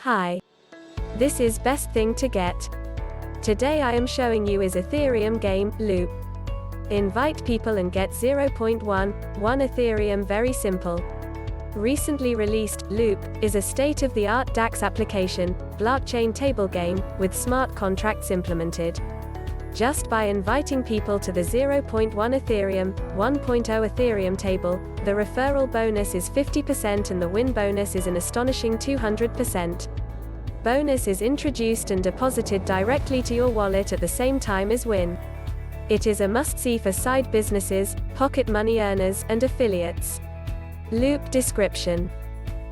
Hi. This is Best Thing to Get. Today I am showing you is Ethereum game, Loop. Invite people and get 0.11 Ethereum. Very simple. Recently released, Loop, is a state-of-the-art DAX application, blockchain table game, with smart contracts implemented. Just by inviting people to the 0.1 Ethereum, 1.0 Ethereum table, the referral bonus is 50% and the win bonus is an astonishing 200%. Bonus is introduced and deposited directly to your wallet at the same time as win. It is a must-see for side businesses, pocket money earners, and affiliates. Loop description.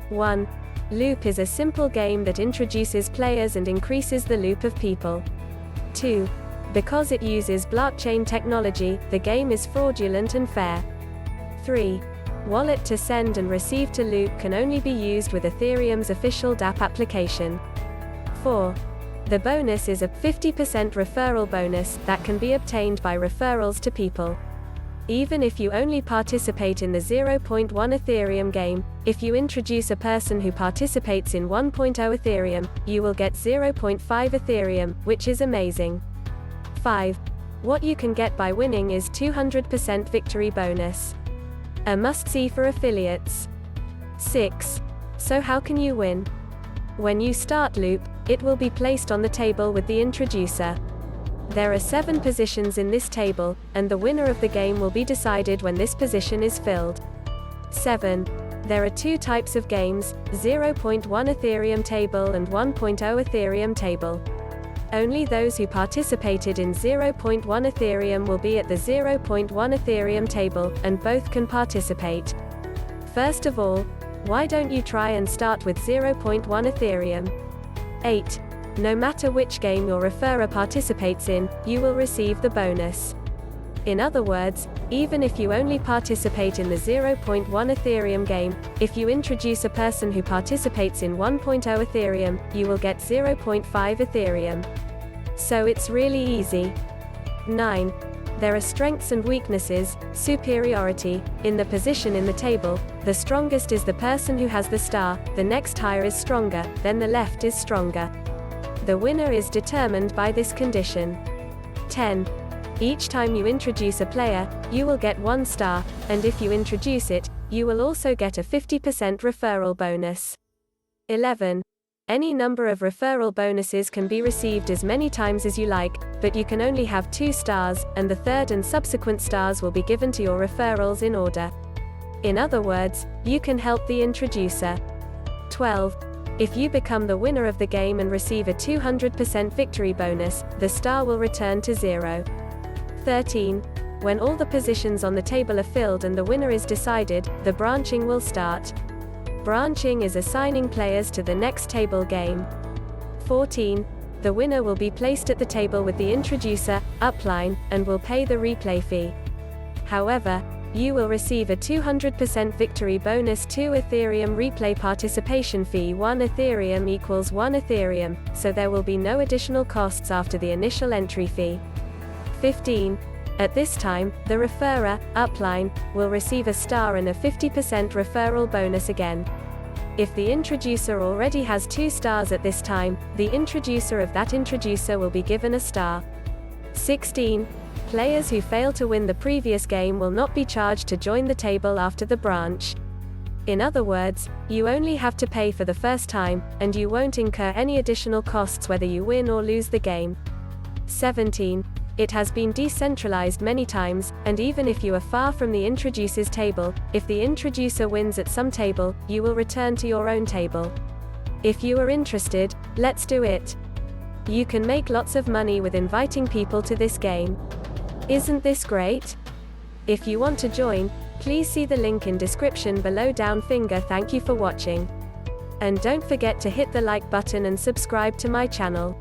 1. Loop is a simple game that introduces players and increases the loop of people. 2. Because it uses blockchain technology, the game is fraudulent and fair. 3. Wallet to send and receive to Loop can only be used with Ethereum's official dApp application. 4. The bonus is a 50% referral bonus that can be obtained by referrals to people. Even if you only participate in the 0.1 Ethereum game, if you introduce a person who participates in 1.0 Ethereum, you will get 0.5 Ethereum, which is amazing. 5. What you can get by winning is 200% victory bonus. A must-see for affiliates. 6. So how can you win? When you start Loop, it will be placed on the table with the introducer. There are 7 positions in this table, and the winner of the game will be decided when this position is filled. 7. There are 2 types of games, 0.1 Ethereum table and 1.0 Ethereum table. Only those who participated in 0.1 Ethereum will be at the 0.1 Ethereum table, and both can participate. First of all, why don't you try and start with 0.1 Ethereum? 8. No matter which game your referrer participates in, you will receive the bonus. In other words, even if you only participate in the 0.1 Ethereum game, if you introduce a person who participates in 1.0 Ethereum, you will get 0.5 Ethereum. So it's really easy. 9. There are strengths and weaknesses, superiority, in the position in the table. The strongest is the person who has the star, the next higher is stronger, then the left is stronger. The winner is determined by this condition. 10. Each time you introduce a player, you will get 1 star, and if you introduce it, you will also get a 50% referral bonus. 11. Any number of referral bonuses can be received as many times as you like, but you can only have 2 stars, and the third and subsequent stars will be given to your referrals in order. In other words, you can help the introducer. 12. If you become the winner of the game and receive a 200% victory bonus, the star will return to 0. 13. When all the positions on the table are filled and the winner is decided, the branching will start. Branching is assigning players to the next table game. 14. The winner will be placed at the table with the introducer, upline, and will pay the replay fee. However, you will receive a 200% victory bonus 2 Ethereum replay participation fee 1 Ethereum equals 1 Ethereum, so there will be no additional costs after the initial entry fee. 15. At this time, the referrer, upline, will receive a star and a 50% referral bonus again. If the introducer already has 2 stars at this time, the introducer of that introducer will be given a star. 16. Players who fail to win the previous game will not be charged to join the table after the branch. In other words, you only have to pay for the first time, and you won't incur any additional costs whether you win or lose the game. 17. It has been decentralized many times, and even if you are far from the introducer's table, if the introducer wins at some table, you will return to your own table. If you are interested, let's do it. You can make lots of money with inviting people to this game. Isn't this great? If you want to join, please see the link in description below. Down finger. Thank you for watching. And don't forget to hit the like button and subscribe to my channel.